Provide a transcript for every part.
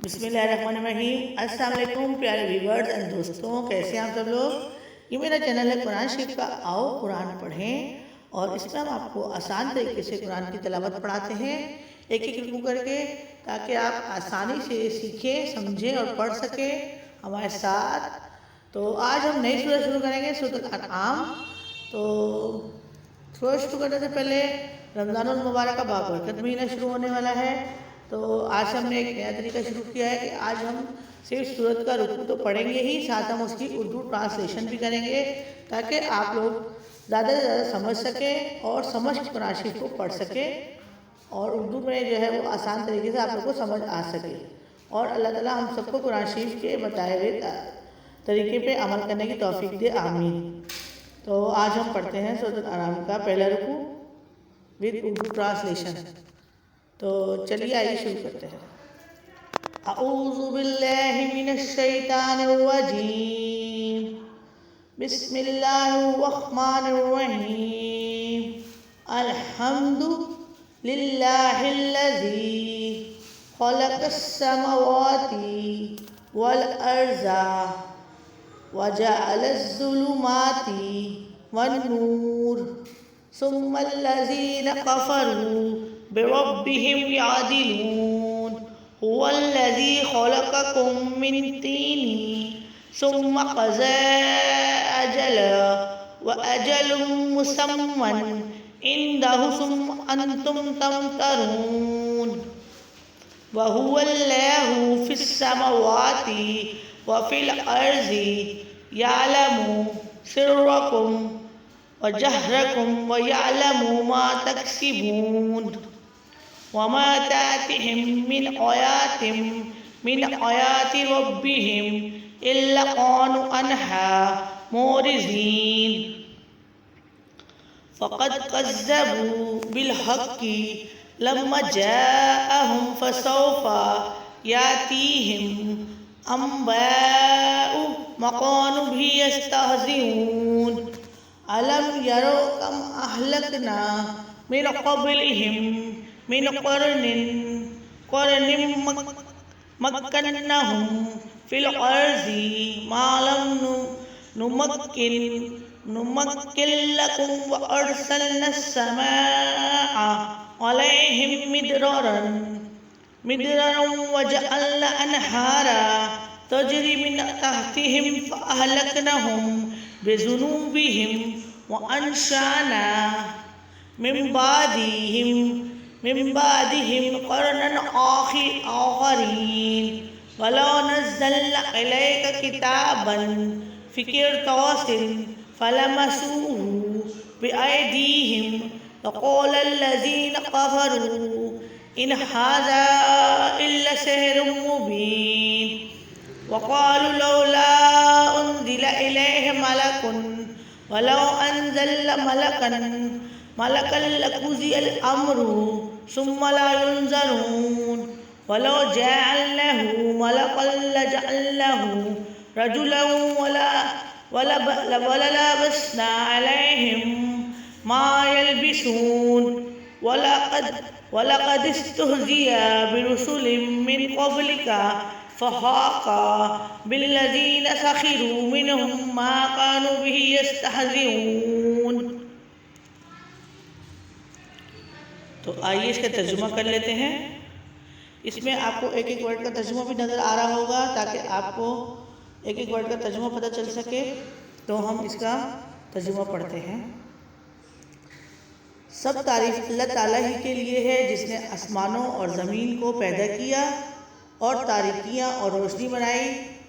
بسم اللہ الرحمن الرحیم۔ السلام علیکم پیارے ویورز اینڈ دوستوں، کیسے ہیں آپ سب لوگ؟ یہ میرا چینل ہے قرآن شریف کا آؤ قرآن پڑھیں، اور اس میں ہم آپ کو آسان طریقے سے قرآن کی تلاوت پڑھاتے ہیں ایک ایک رکوع کر کے، تاکہ آپ آسانی سے سیکھیں، سمجھیں اور پڑھ سکیں ہمارے ساتھ۔ تو آج ہم نئی سورہ شروع کریں گے، سورۃ الانعام۔ تو سورہ شروع کرنے سے پہلے رمضان المبارک کا بابرکت مہینہ شروع ہونے والا ہے، تو آج ہم نے ایک نیا طریقہ شروع کیا ہے کہ آج ہم صرف سورت کا رکوع تو پڑھیں گے ہی، ساتھ ہم اس کی اردو ٹرانسلیشن بھی کریں گے، تاکہ آپ لوگ زیادہ سے زیادہ سمجھ سکیں اور سمجھ قرآن شریف کو پڑھ سکیں، اور اردو میں جو ہے وہ آسان طریقے سے آپ لوگ کو سمجھ آ سکے، اور اللہ تعالیٰ ہم سب کو قرآن شریف کے بتائے ہوئے طریقے پہ عمل کرنے کی توفیق دے، آمین۔ تو آج ہم پڑھتے ہیں سورۃ الانعام کا پہلا رکوع ود اردو ٹرانسلیشن۔ تو چلیے آئیے شروع کرتے ہیں۔ اعوذ باللہ من الشیطان الرجیم، بسم اللہ الرحمن الرحیم۔ الحمد للہ الذی خلق السماوات والارض وجعل الظلمات والنور ثم الذین کفروا بربهم يعدلون هو الذي خلقكم من طين ثم قضى أجلا وأجل مسمى عنده ثم أنتم تمترون وهو الله في السماوات وفي الأرض يعلم سركم وجهركم ويعلم ما تكسبون وما تأتيهم من آيات ربهم إلا كانوا عنها معرضين فقد كذبوا بالحق لما جاءهم فسوف يأتيهم أنباء ما كانوا به يستهزئون ألم يروا كم أهلكنا من قبلهم من قرن مكناهم في الأرض ما لم نمكن لكم وأرسلنا السماء عليهم مدرارا وجعلنا أنهارا تجري من تحتهم فأهلكناهم بذنوبهم وأنشأنا من بعدهم قرنا آخرين ولو نزلنا إليك كتابا في قرطاس فلمسوه بأيديهم لقال الذين كفروا إن هذا إلا سحر مبين وقالوا لولا أنزل إليه ملك ولو أنزل ملكا لقضي الأمر ثم لا ينظرون ولو جعلناه ملكا لجعلناه رجلا وللبسنا عليهم ما يلبسون ولقد استهزئ برسل من قبلك فحاق بالذين سخروا منهم ما كانوا به يستهزئون۔ تو آئیے اس کا ترجمہ کر لیتے ہیں۔ اس میں آپ کو ایک ایک ورڈ کا ترجمہ بھی نظر آ رہا ہوگا، تاکہ آپ کو ایک ایک ورڈ کا ترجمہ پتہ چل سکے۔ تو ہم اس کا ترجمہ پڑھتے ہیں۔ سب تعریف اللہ تعالیٰ ہی کے لیے ہے، جس نے آسمانوں اور زمین کو پیدا کیا اور تاریکیاں اور روشنی بنائی،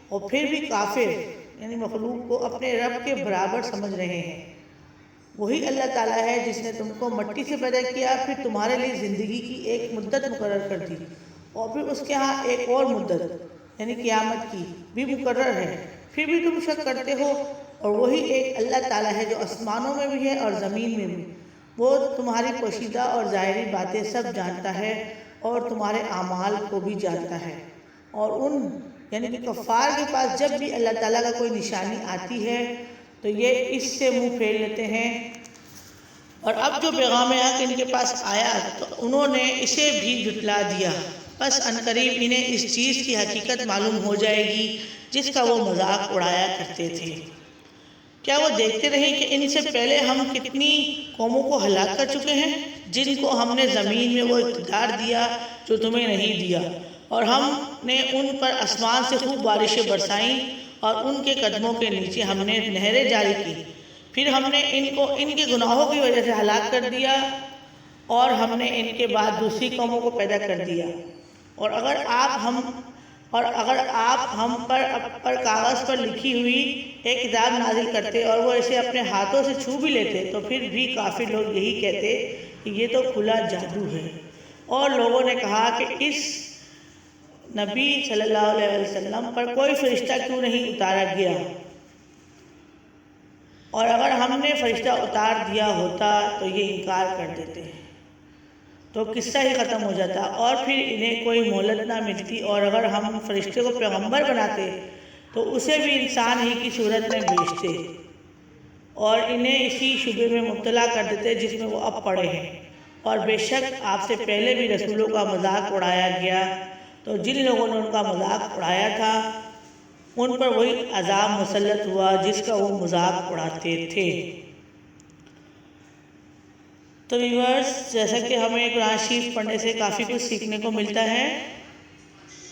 اور پھر بھی کافر یعنی مخلوق کو اپنے رب کے برابر سمجھ رہے ہیں۔ وہی اللہ تعالیٰ ہے جس نے تم کو مٹی سے پیدا کیا، پھر تمہارے لیے زندگی کی ایک مدت مقرر کر دی، اور پھر اس کے ہاں ایک اور مدت یعنی قیامت کی بھی مقرر ہے، پھر بھی تم شک کرتے ہو۔ اور وہی ایک اللہ تعالیٰ ہے جو آسمانوں میں بھی ہے اور زمین میں بھی، وہ تمہاری پوشیدہ اور ظاہری باتیں سب جانتا ہے، اور تمہارے اعمال کو بھی جانتا ہے۔ اور ان یعنی کہ کفار کے پاس جب بھی اللہ تعالیٰ کا کوئی نشانی آتی ہے تو یہ اس سے منہ پھیر لیتے ہیں، اور اب جو پیغام حق ان کے پاس آیا تو انہوں نے اسے بھی جھٹلا دیا بس عنقریب انہیں اس چیز کی حقیقت معلوم ہو جائے گی جس کا وہ مذاق اڑایا کرتے تھے۔ کیا وہ دیکھتے رہیں کہ ان سے پہلے ہم کتنی قوموں کو ہلاک کر چکے ہیں جن کو ہم نے زمین میں وہ اقتدار دیا جو تمہیں نہیں دیا، اور ہم نے ان پر آسمان سے خوب بارشیں برسائیں اور ان کے قدموں کے نیچے ہم نے نہریں جاری کی، پھر ہم نے ان کو ان کے گناہوں کی وجہ سے ہلاک کر دیا، اور ہم نے ان کے بعد دوسری قوموں کو پیدا کر دیا۔ اور اگر آپ ہم پر کاغذ پر لکھی ہوئی ایک کتاب نازل کرتے اور وہ اسے اپنے ہاتھوں سے چھو بھی لیتے تو پھر بھی کافر لوگ یہی کہتے کہ یہ تو کھلا جادو ہے۔ اور لوگوں نے کہا کہ اس نبی صلی اللہ علیہ وسلم پر کوئی فرشتہ کیوں نہیں اتارا گیا، اور اگر ہم نے فرشتہ اتار دیا ہوتا تو یہ انکار کر دیتے تو قصہ ہی ختم ہو جاتا، اور پھر انہیں کوئی مہلت نہ ملتی، اور اگر ہم فرشتے کو پیغمبر بناتے تو اسے بھی انسان ہی کی صورت میں بھیجتے اور انہیں اسی شبے میں مبتلا کر دیتے جس میں وہ اب پڑے ہیں۔ اور بے شک آپ سے پہلے بھی رسولوں کا مذاق اڑایا گیا، تو جن لوگوں نے ان کا مذاق اڑایا تھا ان پر وہی عذاب مسلط ہوا جس کا وہ مذاق اڑاتے تھے۔ تو ویورز، جیسا کہ ہمیں قرآن شریف پڑھنے سے کافی کچھ سیکھنے کو ملتا ہے،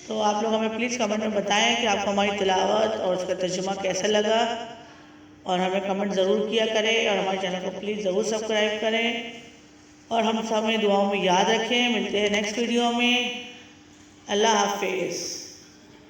تو آپ لوگ ہمیں پلیز کمنٹ میں بتائیں کہ آپ کو ہماری تلاوت اور اس کا ترجمہ کیسا لگا، اور ہمیں کمنٹ ضرور کیا کریں، اور ہمارے چینل کو پلیز ضرور سبسکرائب کریں، اور ہم سب ہمیں دعاؤں میں یاد رکھیں۔ ملتے ہیں نیکسٹ ویڈیو میں۔ اللہ حافظ۔